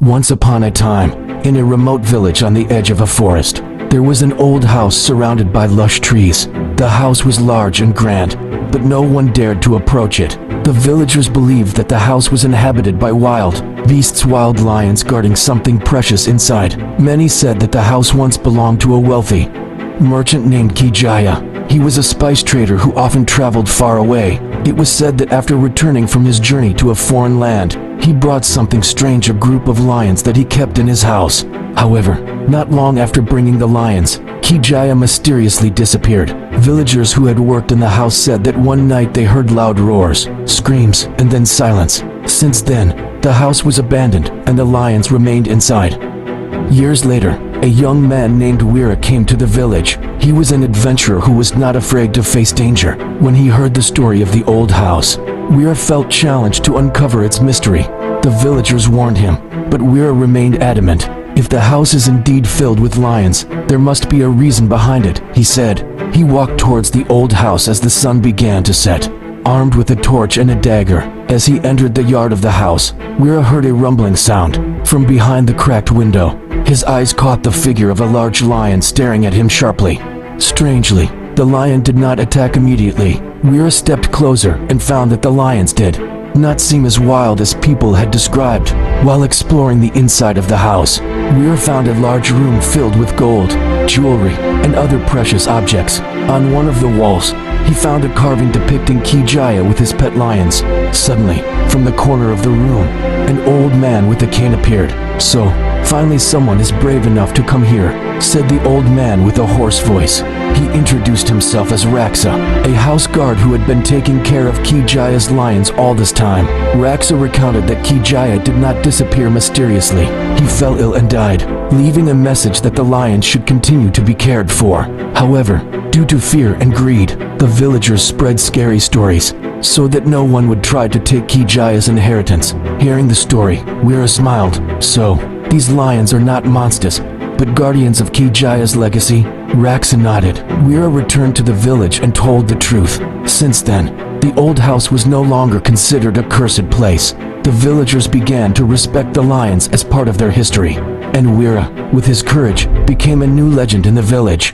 Once upon a time, in a remote village on the edge of a forest, there was an old house surrounded by lush trees. The house was large and grand, but no one dared to approach it. The villagers believed that the house was inhabited by wild beasts, wild lions guarding something precious inside. Many said that the house once belonged to a wealthy merchant named Kijaya. He was a spice trader who often traveled far away. It was said that after returning from his journey to a foreign land, he brought something strange, a group of lions that he kept in his house. However, not long after bringing the lions, Kijaya mysteriously disappeared. Villagers who had worked in the house said that one night they heard loud roars, screams, and then silence. Since then, the house was abandoned and the lions remained inside. Years later, a young man named Weera came to the village. He was an adventurer who was not afraid to face danger. When he heard the story of the old house, Weera felt challenged to uncover its mystery. The villagers warned him, but Weera remained adamant. If the house is indeed filled with lions, there must be a reason behind it, he said. He walked towards the old house as the sun began to set, armed with a torch and a dagger. As he entered the yard of the house, Weera heard a rumbling sound. From behind the cracked window, his eyes caught the figure of a large lion staring at him sharply. Strangely, the lion did not attack immediately. Weera stepped closer and found that the lions did not seem as wild as people had described. While exploring the inside of the house, Weera found a large room filled with gold, jewelry, and other precious objects. On one of the walls, he found a carving depicting Kijaya with his pet lions. Suddenly, from the corner of the room, an old man with a cane appeared. "So, finally someone is brave enough to come here," said the old man with a hoarse voice. He introduced himself as Raksa, a house guard who had been taking care of Kijaya's lions all this time. Raksa recounted that Kijaya did not disappear mysteriously. He fell ill and died, leaving a message that the lions should continue to be cared for. However, due to fear and greed, the villagers spread scary stories, so that no one would try to take Kijaya's inheritance. Hearing the story, Weera smiled. "So, these lions are not monsters, but guardians of Kijaya's legacy?" Raksa nodded. Weera returned to the village and told the truth. Since then, the old house was no longer considered a cursed place. The villagers began to respect the lions as part of their history, and Weera, with his courage, became a new legend in the village.